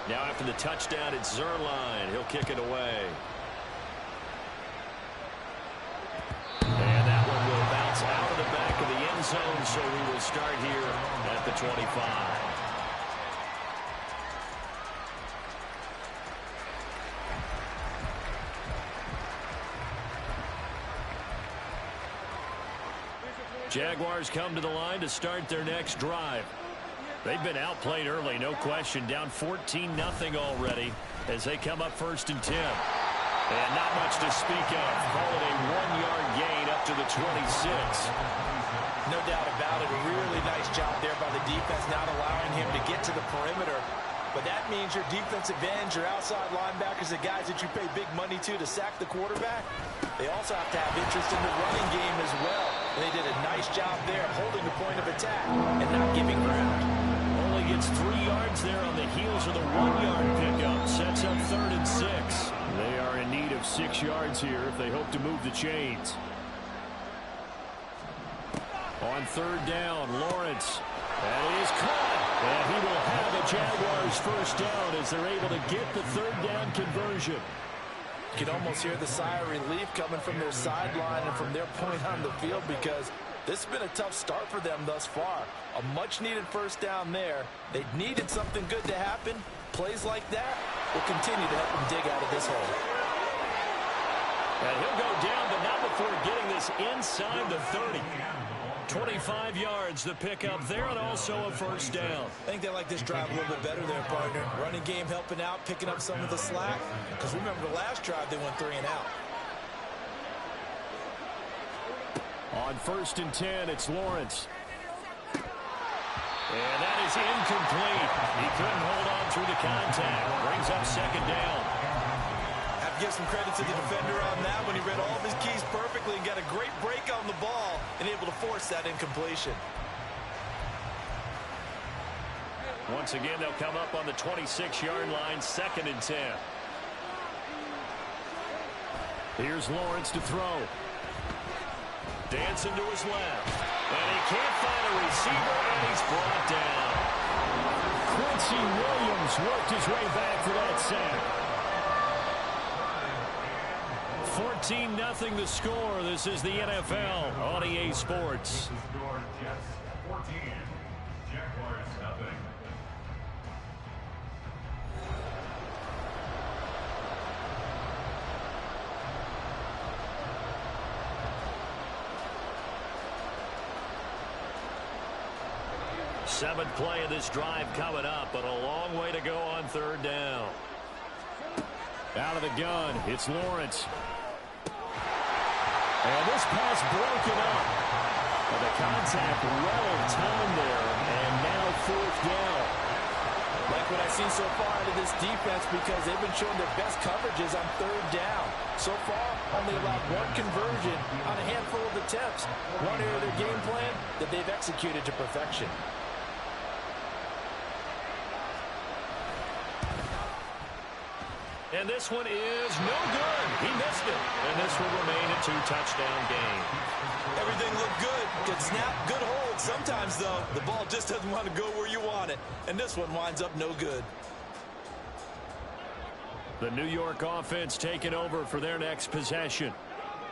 Now after the touchdown, it's Zuerlein. He'll kick it away. And that one will bounce out of the back of the end zone, so we will start here at the 25. Jaguars come to the line to start their next drive. They've been outplayed early, no question. Down 14-0 already as they come up 1st and 10. And not much to speak of. Call it a 1-yard gain up to the 26. No doubt about it. A really nice job there by the defense, not allowing him to get to the perimeter. But that means your defensive ends, your outside linebackers, the guys that you pay big money to sack the quarterback, they also have to have interest in the running game as well. And they did a nice job there holding the point of attack and not giving ground. Only gets 3 yards there on the heels of the 1-yard pickup. Sets up 3rd and 6. They are in need of 6 yards here if they hope to move the chains. On 3rd down, Lawrence. That is caught. And he will have a Jaguars 1st down as they're able to get the 3rd down conversion. You can almost hear the sigh of relief coming from their sideline and from their point on the field, because this has been a tough start for them thus far. A much-needed 1st down there. They needed something good to happen. Plays like that will continue to help them dig out of this hole. And he'll go down, but not before getting this inside the 30. 25 yards the pickup there, and also a 1st down. I think they like this drive a little bit better there, partner. Running game helping out, picking up some of the slack. Because remember the last drive, they went 3 and out. On 1st and 10, it's Lawrence. And that is incomplete. He couldn't hold on through the contact. Brings up 2nd down. Have to give some credit to the defender on that when he read all of his keys perfectly and got a great break on the ball and able to force that incompletion. Once again, they'll come up on the 26-yard line, 2nd and 10. Here's Lawrence to throw. Dancing to his left. And he can't find a receiver, and he's brought down. Quincy Williams worked his way back for that sack. 14-0 the score. This is the NFL on EA Sports. 14, Jaguars nothing. Seventh play of this drive coming up, but a long way to go on 3rd down. Out of the gun, it's Lawrence. And this pass broken up. And the contact well timed there, and now 4th down. Like what I've seen so far out of this defense, because they've been showing their best coverages on 3rd down. So far, only allowed 1 conversion on a handful of attempts. One area of their game plan that they've executed to perfection. And this one is no good. He missed it. And this will remain a 2-touchdown game. Everything looked good. Good snap, good hold. Sometimes, though, the ball just doesn't want to go where you want it. And this one winds up no good. The New York offense taking over for their next possession.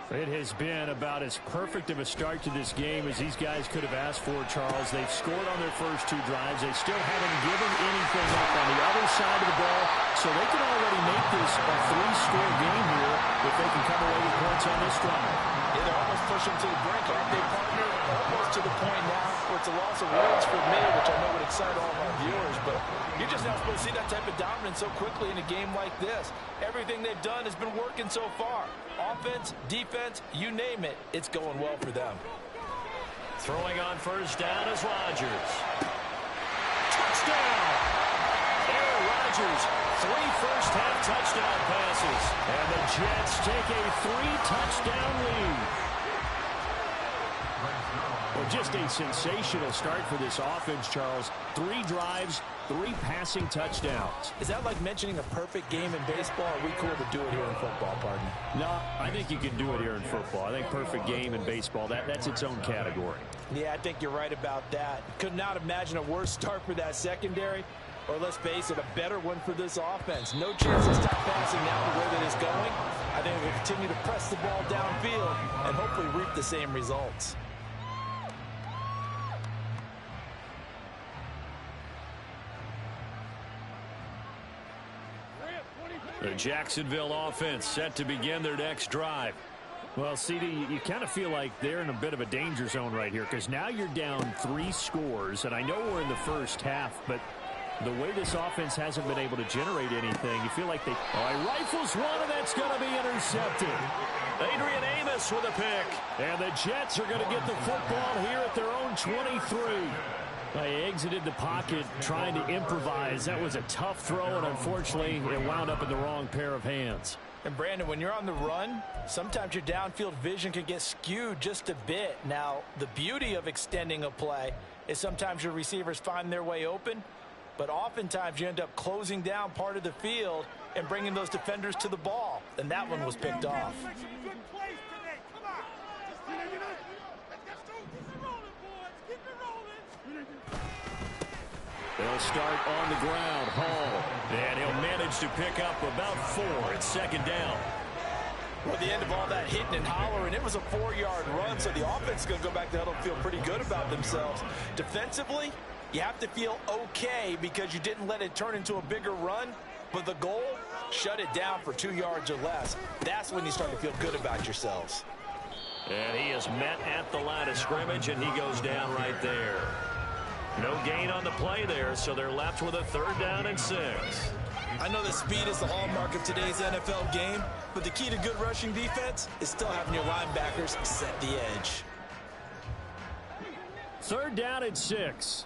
It has been about as perfect of a start to this game as these guys could have asked for, Charles. They've scored on their first 2 drives. They still haven't given anything up on the other side of the ball, so they can already make this a 3-score game here if they can come away with points on this drive. Yeah, they're almost pushing to the brink, aren't they, partner? Almost to the point now where it's a loss of words for me, which I know would excite all of our viewers, but you're just not supposed to see that type of dominance so quickly in a game like this. Everything they've done has been working so far. Offense, defense, you name it, it's going well for them. Throwing on 1st down is Rodgers. Touchdown! Aaron Rodgers, 3 first-half touchdown passes. And the Jets take a 3-touchdown lead. Well, just a sensational start for this offense, Charles. 3 drives, 3 passing touchdowns. Is that like mentioning a perfect game in baseball? Are we cool to do it here in football, partner? No, I think you can do it here in football. I think perfect game in baseball, that's its own category. Yeah, I think you're right about that. Could not imagine a worse start for that secondary. or let's face it, a better one for this offense. No chance to stop passing now the way that it's going. I think we'll continue to press the ball downfield and hopefully reap the same results. The Jacksonville offense set to begin their next drive. Well, CD, you kind of feel like they're in a bit of a danger zone right here because now you're down 3 scores, and I know we're in the first half, but the way this offense hasn't been able to generate anything, you feel like they... rifles one, and that's going to be intercepted. Adrian Amos with a pick. And the Jets are going to get the football here at their own 23. They exited the pocket trying to improvise. That was a tough throw, and unfortunately, it wound up in the wrong pair of hands. And Brandon, when you're on the run, sometimes your downfield vision can get skewed just a bit. Now, the beauty of extending a play is sometimes your receivers find their way open, but oftentimes you end up closing down part of the field and bringing those defenders to the ball. And that one was picked off. They'll start on the ground, Hall, and he'll manage to pick up about 4 at second down. Well, at the end of all that hitting and hollering, it was a 4-yard run, so the offense is going to go back to huddle and feel pretty good about themselves. Defensively, you have to feel okay because you didn't let it turn into a bigger run, but the goal, shut it down for 2 yards or less. That's when you start to feel good about yourselves. And he is met at the line of scrimmage, and he goes down right there. No gain on the play there, so they're left with a 3rd down and 6. I know that speed is the hallmark of today's NFL game, but the key to good rushing defense is still having your linebackers set the edge. 3rd down and 6.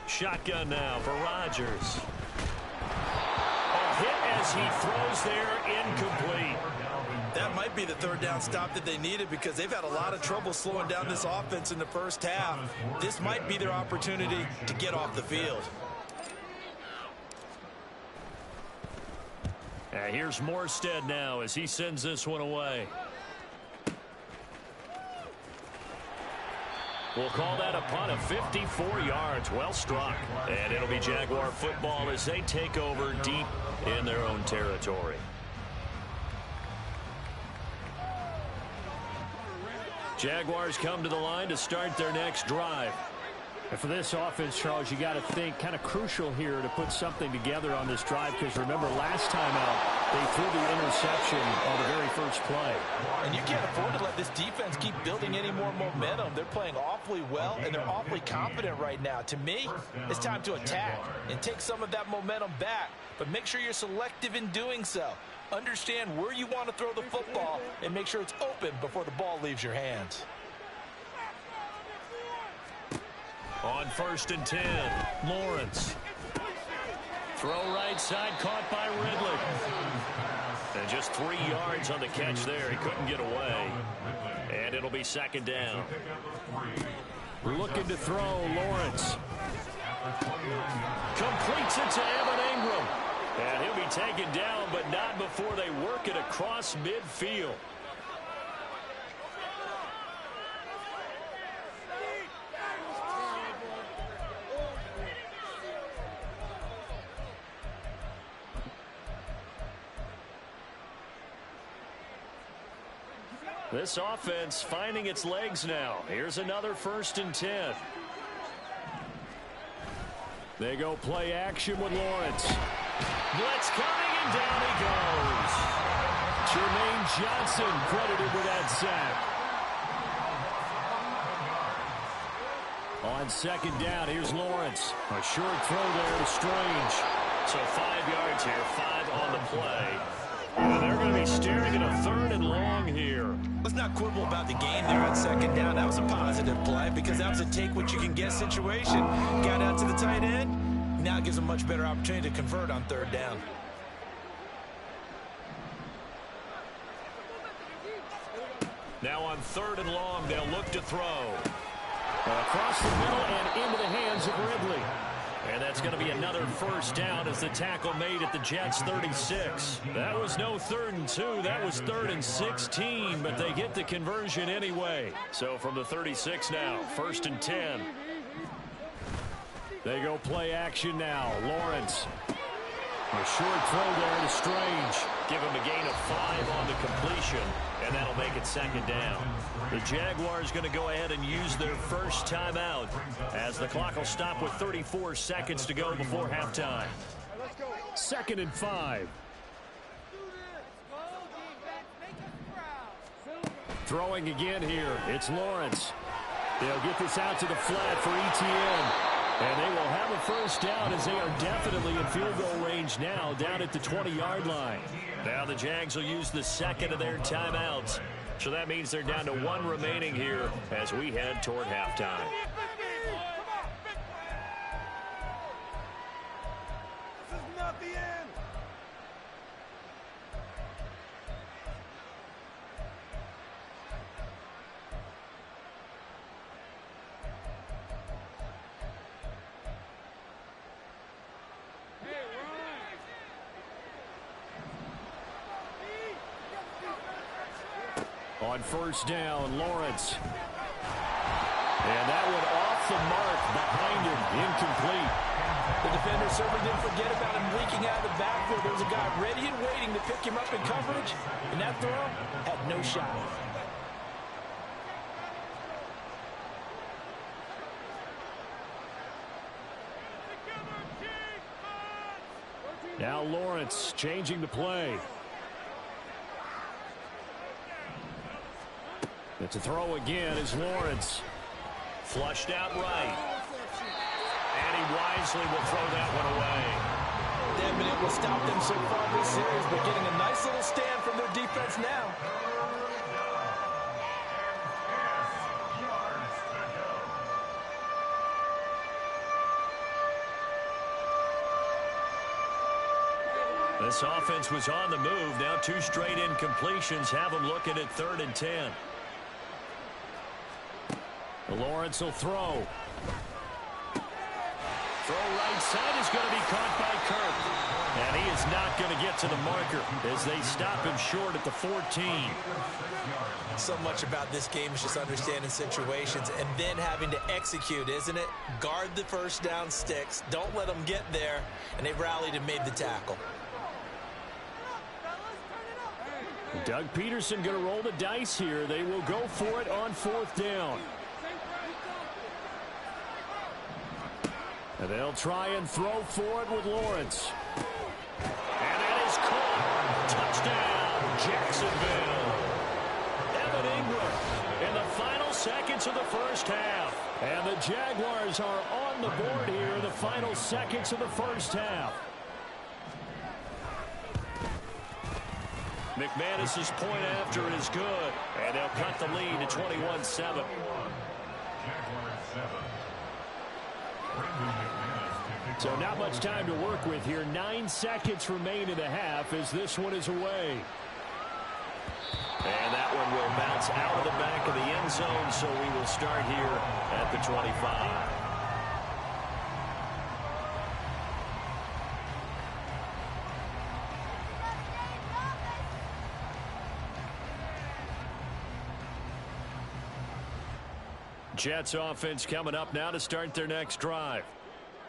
Shotgun now for Rodgers. A hit as he throws there, incomplete. That might be the 3rd down stop that they needed because they've had a lot of trouble slowing down this offense in the first half. This might be their opportunity to get off the field. And here's Morstead now as he sends this one away. We'll call that a punt of 54 yards. Well struck. And it'll be Jaguar football as they take over deep in their own territory. Jaguars come to the line to start their next drive. And for this offense, Charles, you got to think kind of crucial here to put something together on this drive because remember last time out they threw the interception on the very first play. And you can't afford to let this defense keep building any more momentum. They're playing awfully well and they're awfully confident right now. To me, it's time to attack and take some of that momentum back, but make sure you're selective in doing so. Understand where you want to throw the football and make sure it's open before the ball leaves your hands. On 1st and 10, Lawrence. Throw right side, caught by Ridley. And just 3 yards on the catch there. He couldn't get away. And it'll be 2nd down. Looking to throw, Lawrence. Completes it to Evan Ingram. And he'll be taken down, but not before they work it across midfield. This offense finding its legs now. Here's another 1st and 10. They go play action with Lawrence. Blitz coming, and down he goes. Jermaine Johnson credited with that sack. On 2nd down, here's Lawrence. A short throw there to Strange. So 5 yards here, 5 on the play. And they're going to be staring at a 3rd and long here. Let's not quibble about the game there on 2nd down. That was a positive play because that was a take-what-you-can-get situation. Got out to the tight end. Now it gives them a much better opportunity to convert on 3rd down. Now on 3rd and long, they'll look to throw. Across the middle and into the hands of Ridley. And that's going to be another first down as the tackle made at the Jets' 36. That was no 3rd and 2. That was 3rd and 16, but they get the conversion anyway. So from the 36 now, 1st and 10. They go play action now. Lawrence. A short throw there to Strange. Give him a gain of 5 on the completion, and that'll make it 2nd down. The Jaguars going to go ahead and use their first timeout as the clock will stop with 34 seconds to go before halftime. 2nd and 5. Throwing again here. It's Lawrence. They'll get this out to the flat for ETN. And they will have a first down as they are definitely in field goal range now down at the 20-yard line. Now the Jags will use the 2nd of their timeouts. So that means they're down to 1 remaining here as we head toward halftime. This is not the end. On first down, Lawrence. And that one off the mark behind him, incomplete. The defender certainly didn't forget about him leaking out of the backfield. There was a guy ready and waiting to pick him up in coverage, and that throw had no shot. Now Lawrence changing the play. It's a throw again as Lawrence. Flushed out right. And he wisely will throw that one away. They haven't been able to stop them so far this series, but getting a nice little stand from their defense now. This offense was on the move. Now 2 straight incompletions have them looking at 3rd and 10. Lawrence will throw. Throw right side is going to be caught by Kirk. And he is not going to get to the marker as they stop him short at the 14. So much about this game is just understanding situations and then having to execute, isn't it? Guard the first down sticks. Don't let them get there. And they rallied and made the tackle. Doug Peterson going to roll the dice here. They will go for it on 4th down. And they'll try and throw for it with Lawrence. And that is caught. Touchdown, Jacksonville. Evan Ingram in the final seconds of the first half. And the Jaguars are on the board here in the final seconds of the first half. McManus's point after is good. And they'll cut the lead to 21-7. So not much time to work with here. 9 seconds remain in the half as this one is away. And that one will bounce out of the back of the end zone, so we will start here at the 25. Jets offense coming up now to start their next drive.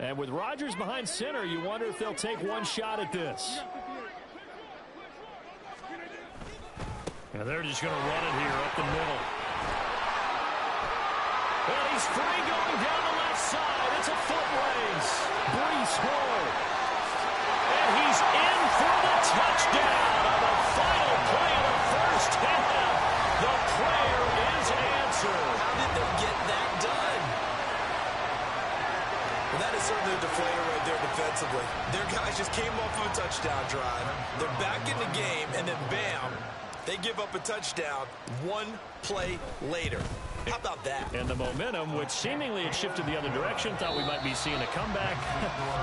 And with Rodgers behind center, you wonder if they'll take one shot at this. And they're just going to run it here up the middle. And he's free going down the left side. It's a foot race. Breece Hall. And he's in for the touchdown on the final play of the first half. The prayer is answered. How did they get that done? Well, that is certainly a deflator right there defensively. Their guys just came off of a touchdown drive. They're back in the game, and then bam, they give up a touchdown 1 play later. How about that? And the momentum, which seemingly had shifted the other direction, thought we might be seeing a comeback.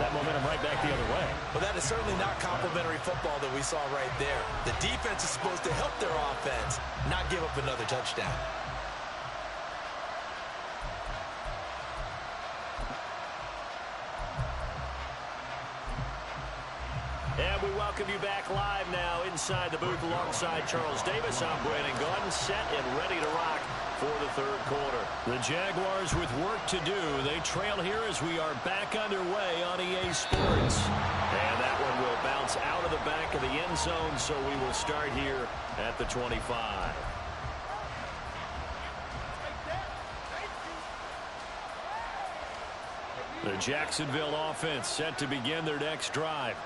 That momentum right back the other way. Well, that is certainly not complimentary football that we saw right there. The defense is supposed to help their offense, not give up another touchdown. And we welcome you back live now inside the booth alongside Charles Davis. I'm Brandon Gaudin, set and ready to rock for the third quarter. The Jaguars with work to do. They trail here as we are back underway on EA Sports. And that one will bounce out of the back of the end zone, so we will start here at the 25. The Jacksonville offense set to begin their next drive.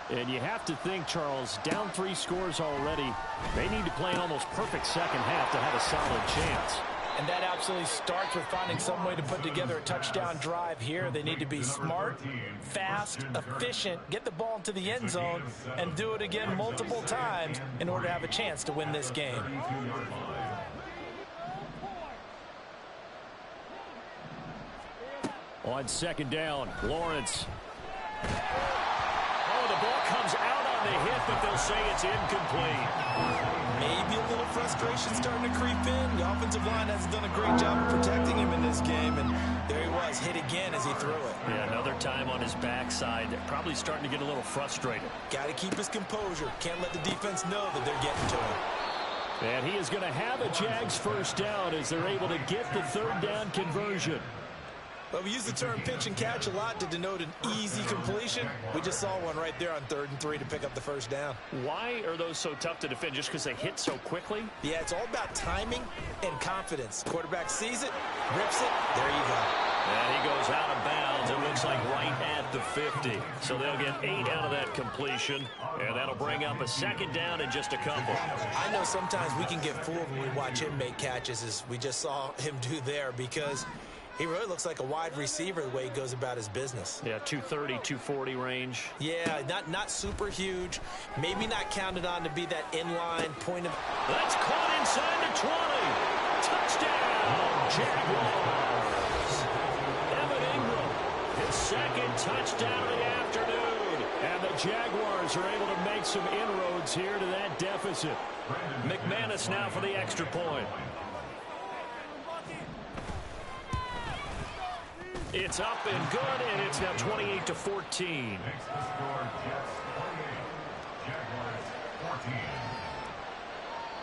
And you have to think, Charles, down 3 scores already. They need to play an almost perfect second half to have a solid chance. And that absolutely starts with finding some way to put together a touchdown drive here. They need to be smart, fast, efficient, get the ball into the end zone, and do it again multiple times in order to have a chance to win this game. On second down, Lawrence. Oh, the ball comes out on the hit, but they'll say it's incomplete. Maybe a little frustration starting to creep in. The offensive line hasn't done a great job of protecting him in this game, and there he was, hit again as he threw it. Yeah, another time on his backside. They're probably starting to get a little frustrated. Got to keep his composure. Can't let the defense know that they're getting to him. And he is going to have a Jags first down as they're able to get the third down conversion. But we use the term pitch and catch a lot to denote an easy completion. We just saw one right there on 3rd and 3 to pick up the first down. Why are those so tough to defend? Just because they hit so quickly? Yeah, it's all about timing and confidence. Quarterback sees it, rips it, there you go. And he goes out of bounds. It looks like right at the 50. So they'll get 8 out of that completion, and that'll bring up a second down in just a couple. I know sometimes we can get fooled when we watch him make catches, as we just saw him do there, because he really looks like a wide receiver the way he goes about his business. Yeah, 230, 240 range. Yeah, not super huge. Maybe not counted on to be that inline point of... That's caught inside the 20. Touchdown, Jaguars. Evan Ingram, his second touchdown of the afternoon. And the Jaguars are able to make some inroads here to that deficit. McManus now for the extra point. It's up and good, and it's now 28-14. Makes the score Jets 28, Jaguars 14.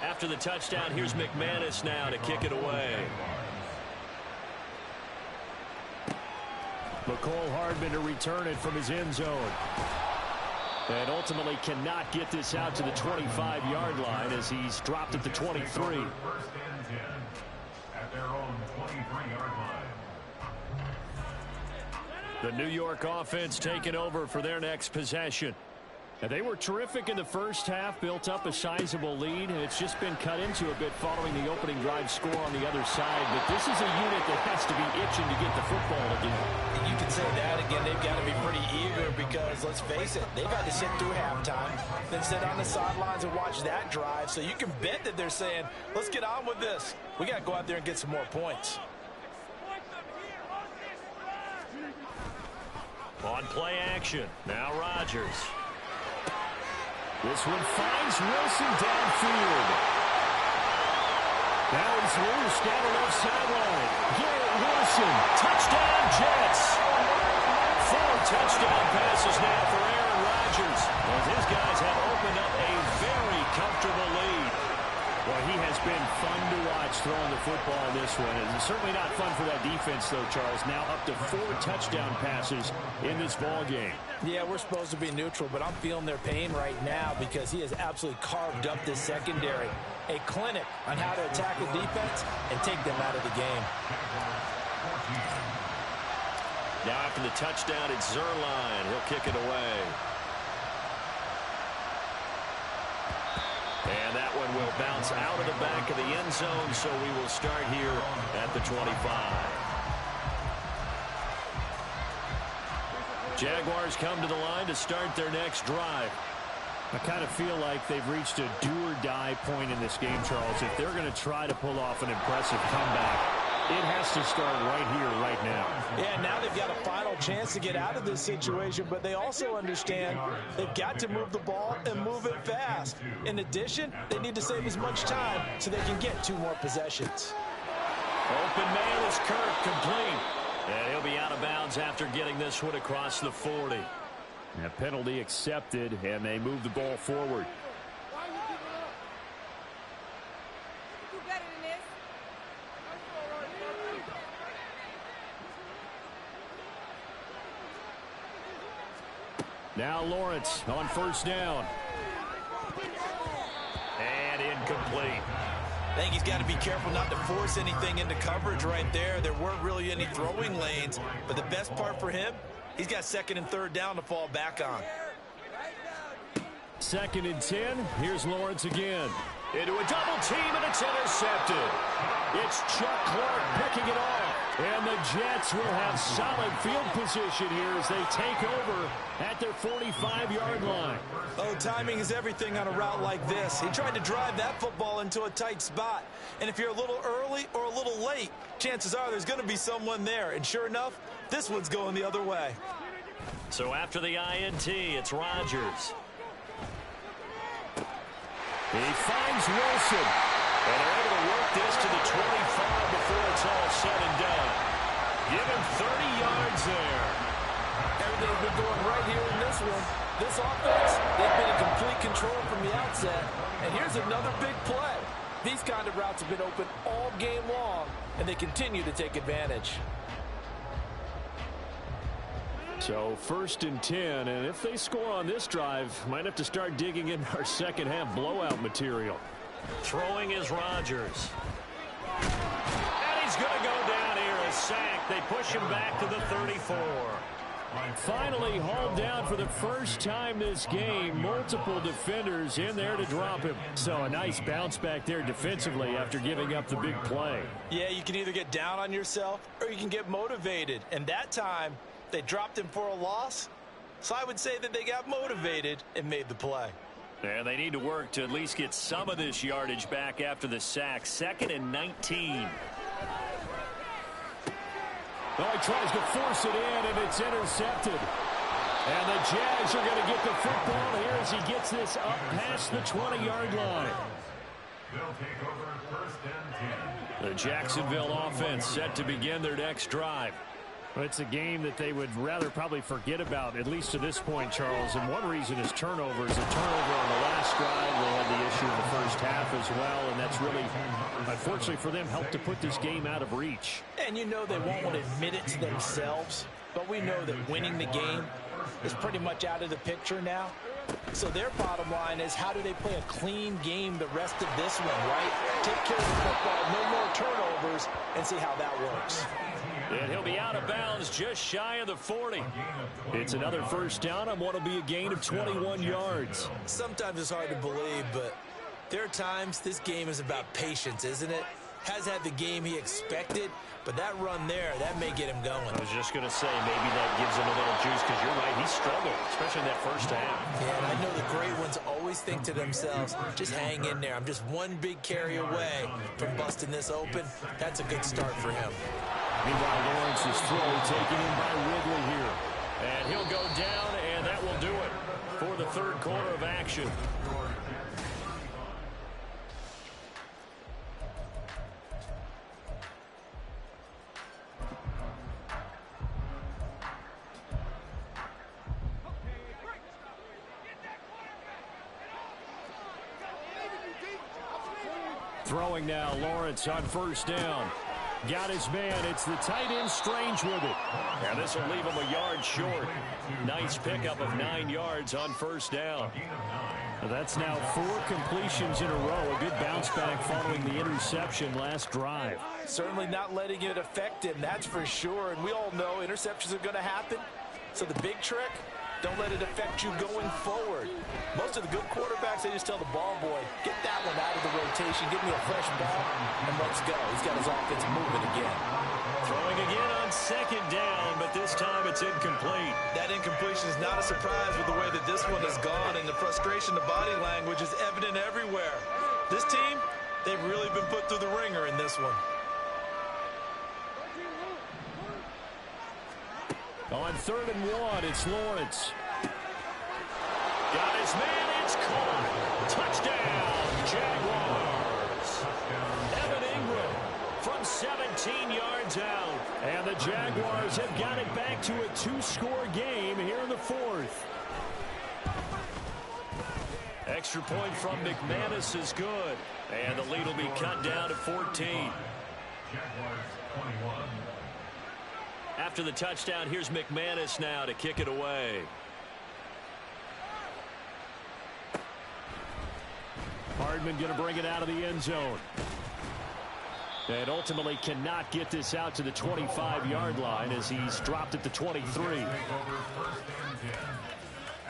After the touchdown, here's McManus now to kick it away. McCole Hardman to return it from his end zone. And ultimately cannot get this out to the 25-yard line as he's dropped at the 23. First and 10 at their own 23-yard line. The New York offense taking over for their next possession. And they were terrific in the first half, built up a sizable lead, and it's just been cut into a bit following the opening drive score on the other side. But this is a unit that has to be itching to get the football again. You can say that again. They've got to be pretty eager because, let's face it, they've had to sit through halftime, then sit on the sidelines and watch that drive. So you can bet that they're saying, let's get on with this. We got to go out there and get some more points. On play action, now Rodgers. This one finds Wilson downfield. Now he's loose down the left sideline. Garrett Wilson, touchdown Jets. 4 touchdown passes now for Aaron Rodgers, as his guys have opened up a very comfortable lead. Well, he has been fun to watch throwing the football in this one. It's certainly not fun for that defense, though, Charles. Now up to 4 touchdown passes in this ball game. Yeah, we're supposed to be neutral, but I'm feeling their pain right now because he has absolutely carved up this secondary. A clinic on how to attack the defense and take them out of the game. Now after the touchdown, it's Zuerlein. He'll kick it away. And that one will bounce out of the back of the end zone, so we will start here at the 25. Jaguars come to the line to start their next drive. I kind of feel like they've reached a do-or-die point in this game, Charles. If they're going to try to pull off an impressive comeback, it has to start right here, right now. Yeah, now they've got a final chance to get out of this situation, but they also understand they've got to move the ball and move it fast. In addition, they need to save as much time so they can get 2 more possessions. Open man is Kirk, complete. And he'll be out of bounds after getting this one across the 40. A penalty accepted, and they move the ball forward. Now Lawrence on first down. And incomplete. I think he's got to be careful not to force anything into coverage right there. There weren't really any throwing lanes, but the best part for him, he's got second and third down to fall back on. 2nd and 10. Here's Lawrence again. Into a double team, and it's intercepted. It's Chuck Clark picking it off. And the Jets will have solid field position here as they take over at their 45-yard line. Oh, timing is everything on a route like this. He tried to drive that football into a tight spot. And if you're a little early or a little late, chances are there's going to be someone there. And sure enough, this one's going the other way. So after the INT, it's Rodgers. He finds Wilson. And they're able to work this to the 25 before it's all said and done. Give him 30 yards there. Everything's been going right here in this one. This offense, they've been in complete control from the outset. And here's another big play. These kind of routes have been open all game long, and they continue to take advantage. So 1st and 10, and if they score on this drive, might have to start digging in our second half blowout material. Throwing is Rodgers. And he's going to go down here, a sack. They push him back to the 34. Finally hauled down for the first time this game. Multiple defenders in there to drop him. So a nice bounce back there defensively after giving up the big play. Yeah, you can either get down on yourself or you can get motivated. And that time, they dropped him for a loss. So I would say that they got motivated and made the play. And they need to work to at least get some of this yardage back after the sack. 2nd and 19. Oh, he tries to force it in, and it's intercepted. And the Jags are going to get the football here as he gets this up past the 20-yard line. They'll take over 1st and 10. The Jacksonville offense set to begin their next drive. Well, it's a game that they would rather probably forget about, at least to this point, Charles. And one reason is turnovers. A turnover on the last drive. They had the issue in the first half as well, and that's really, unfortunately for them, helped to put this game out of reach. And you know they won't want to admit it to themselves, but we know that winning the game is pretty much out of the picture now. So their bottom line is, how do they play a clean game the rest of this one, right? Take care of the football, no more turnovers, and see how that works. And he'll be out of bounds just shy of the 40. It's another first down on what will be a gain of 21 yards. Sometimes it's hard to believe, but there are times this game is about patience, isn't it? Has had the game he expected, but that run there, that may get him going. I was just going to say, maybe that gives him a little juice, because you're right, he struggled, especially in that first half. Yeah, and I know the great ones always think to themselves, just hang in there. I'm just one big carry away from busting this open. That's a good start for him. Meanwhile, Lawrence's throw taken in by Ridley here. And he'll go down, and that will do it for the third quarter of action. Throwing now, Lawrence on first down. Got his man. It's the tight end Strange with it. And this will leave him a yard short. Nice pickup of 9 yards on first down. That's now 4 completions in a row. A good bounce back following the interception last drive. Certainly not letting it affect him, that's for sure. And we all know interceptions are going to happen. So the big trick, don't let it affect you going forward. Most of the good quarterbacks, they just tell the ball boy, get that one out of the rotation, give me a fresh ball, and let's go. He's got his offense moving again. Throwing again on second down, but this time it's incomplete. That incompletion is not a surprise with the way that this one has gone, and the frustration, the body language is evident everywhere. This team, they've really been put through the ringer in this one. On 3rd and 1, it's Lawrence. Got his man, it's caught. Touchdown, Jaguars. Evan Ingram from 17 yards out. And the Jaguars have got it back to a 2-score game here in the 4th. Extra point from McManus is good. And the lead will be cut down to 14. Jaguars 21. After the touchdown, here's McManus now to kick it away. Hardman going to bring it out of the end zone. And ultimately cannot get this out to the 25-yard line as he's dropped at the 23. Take over 1st and 10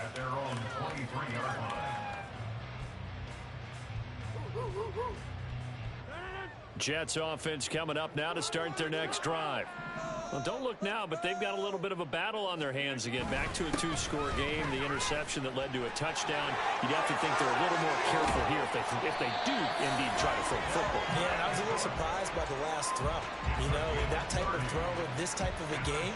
at their own 23-yard line. Jets offense coming up now to start their next drive. Well, don't look now, but they've got a little bit of a battle on their hands again. Back to a 2-score game. The interception that led to a touchdown. You'd have to think they're a little more careful here if they do indeed try to throw football. Yeah, and I was a little surprised by the last throw. You know, in that type of throw in this type of a game,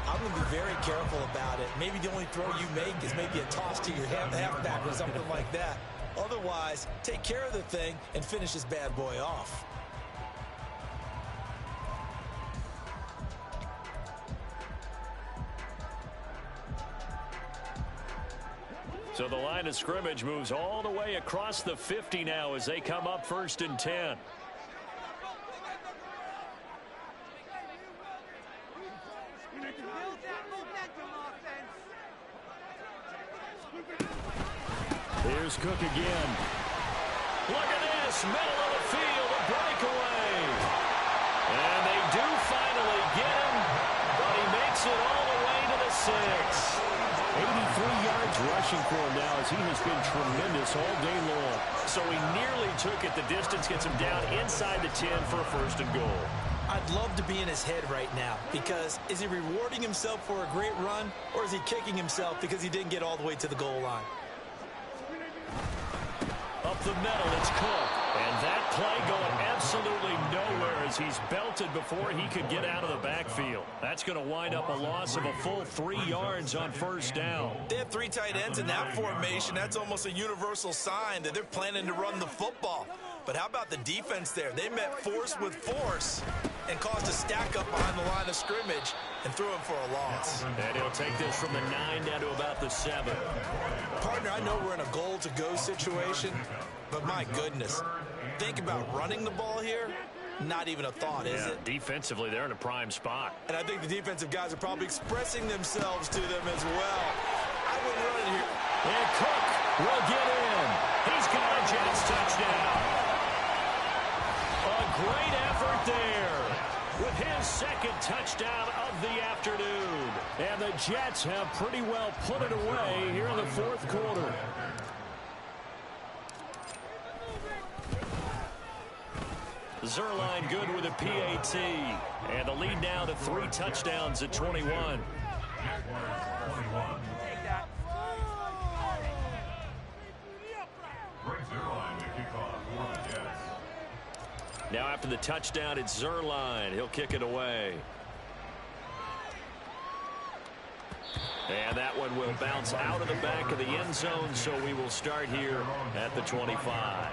I'm going to be very careful about it. Maybe the only throw you make is maybe a toss to your halfback or something like that. Otherwise, take care of the thing and finish this bad boy off. So the line of scrimmage moves all the way across the 50 now as they come up 1st and 10. Here's Cook again. Look at this, middle of the field, a breakaway. And they do finally get him, but he makes it all the way to the 6. 83 yards rushing for him now as he has been tremendous all day long. So he nearly took it the distance, gets him down inside the 10 for a 1st and goal. I'd love to be in his head right now because is he rewarding himself for a great run or is he kicking himself because he didn't get all the way to the goal line? Up the middle, it's Cook. And that play going absolutely nowhere as he's belted before he could get out of the backfield. That's going to wind up a loss of a full 3 yards on 1st down. They have 3 tight ends in that formation. That's almost a universal sign that they're planning to run the football. But how about the defense there? They met force with force and caused a stack up behind the line of scrimmage and threw him for a loss. And he'll take this from the 9 down to about the 7. Partner, I know we're in a goal-to-go situation, but my goodness, think about running the ball here. Not even a thought, is it? Defensively, they're in a prime spot. And I think the defensive guys are probably expressing themselves to them as well. I wouldn't run it here. And Cook will get in. He's got a Jets touchdown. A great effort there with his 2nd touchdown of the afternoon. And the Jets have pretty well put it away here in the 4th quarter. Zuerlein good with a PAT. And the lead now to 3 touchdowns at 21. Jaguars 21. Greg Zuerlein to kick off for the Jets. Now after the touchdown, it's Zuerlein. He'll kick it away. And that one will bounce out of the back of the end zone, so we will start here at the 25.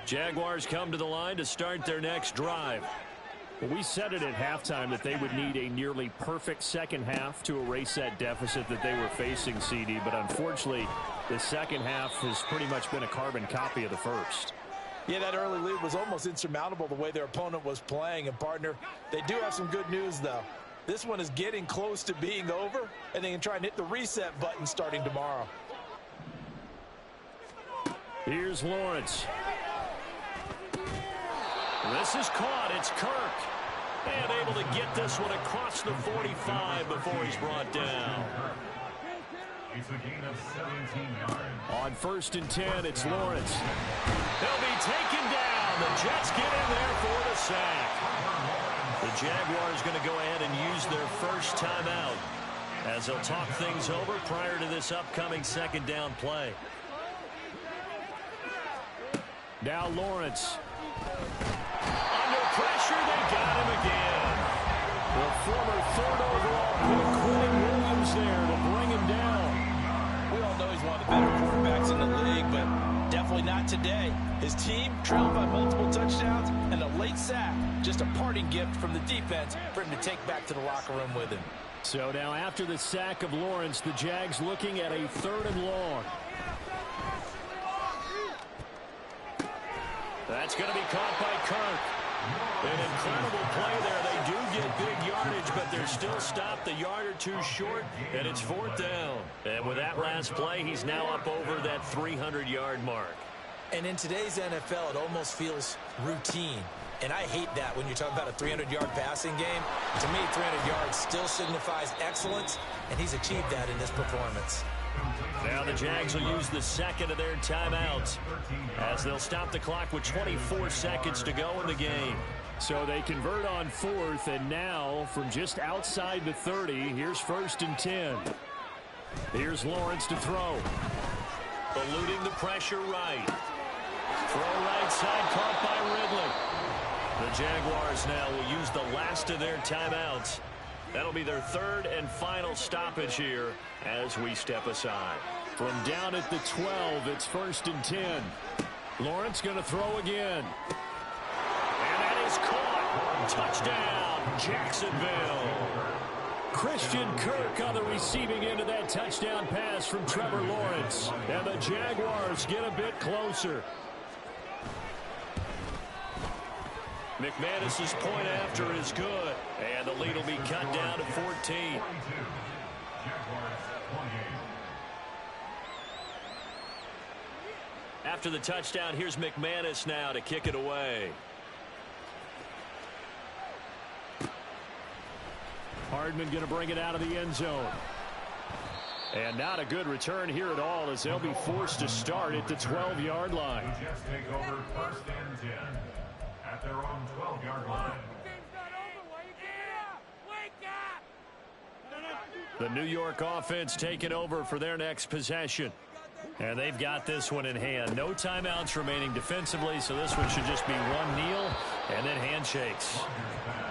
Jaguars come to the line to start their next drive. Well, we said it at halftime that they would need a nearly perfect second half to erase that deficit that they were facing, CD. But unfortunately, the second half has pretty much been a carbon copy of the first. Yeah, that early lead was almost insurmountable the way their opponent was playing. And, partner, they do have some good news, though. This one is getting close to being over, and they can try and hit the reset button starting tomorrow. Here's Lawrence. This is caught. It's Kirk. And able to get this one across the 45 before he's brought down. It's a gain of 17 yards. On 1st and 10, it's Lawrence. They'll be taken down. The Jets get in there for the sack. The Jaguars going to go ahead and use their first timeout as they'll talk things over prior to this upcoming 2nd down play. Now Lawrence. Under pressure, they got him again. The former 3rd overall pick, Quinn Williams there to bring him down. We all know he's one of the better quarterbacks in the league, but definitely not just a parting gift from the defense for him to take back to the locker room with him. So now after the sack of Lawrence, the Jags looking at a 3rd and long. That's going to be caught by Kirk. An incredible play there. They do get big yardage, but they're still stopped a yard or two short, and it's 4th down. And with that last play, he's now up over that 300-yard mark. And in today's NFL, it almost feels routine. And I hate that when you're talking about a 300-yard passing game. To me, 300 yards still signifies excellence, and he's achieved that in this performance. Now the Jags will use the second of their timeouts as they'll stop the clock with 24 seconds to go in the game. So they convert on 4th, and now from just outside the 30, here's 1st and 10. Here's Lawrence to throw. Eluding the pressure right. Throw right side, caught by Ridley. The Jaguars now will use the last of their timeouts. That'll be their 3rd and final stoppage here as we step aside. From down at the 12, it's 1st and 10. Lawrence going to throw again. And that is caught. Touchdown, Jacksonville. Christian Kirk on the receiving end of that touchdown pass from Trevor Lawrence. And the Jaguars get a bit closer. McManus's point after is good. And the lead will be cut down to 14. After the touchdown, here's McManus now to kick it away. Hardman going to bring it out of the end zone. And not a good return here at all as they'll be forced to start at the 12-yard line. The Jets take over 1st and 10 at their own 12-yard line. The New York offense taking over for their next possession. And they've got this one in hand. No timeouts remaining defensively, so this one should just be one kneel and then handshakes.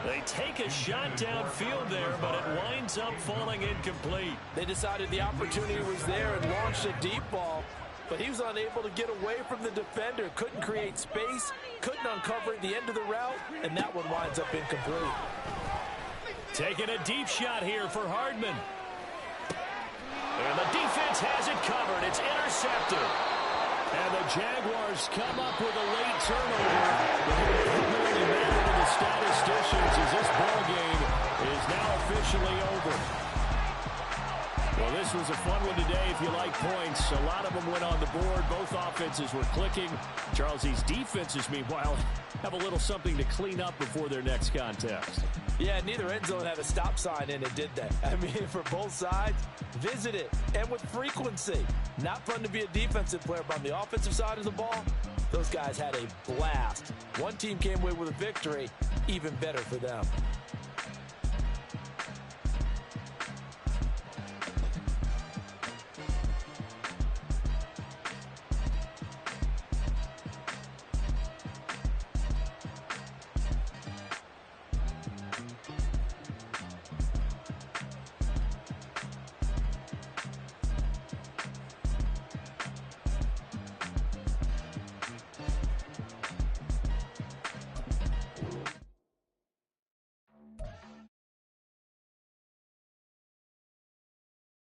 They take a shot downfield there, but it winds up falling incomplete. They decided the opportunity was there and launched a deep ball, but he was unable to get away from the defender. Couldn't create space, couldn't uncover the end of the route, and that one winds up incomplete. Taking a deep shot here for Hardman. And the defense has it covered. It's intercepted. And the Jaguars come up with a late turnover. But it really matter to the statisticians as this ball game is now officially over. Well, this was a fun one today if you like points. A lot of them went on the board. Both offenses were clicking. Charles, these defenses, meanwhile, have a little something to clean up before their next contest. Yeah, neither end zone had a stop sign in it, did they? I mean, for both sides, visit it, and with frequency. Not fun to be a defensive player, but on the offensive side of the ball, those guys had a blast. One team came away with a victory, even better for them.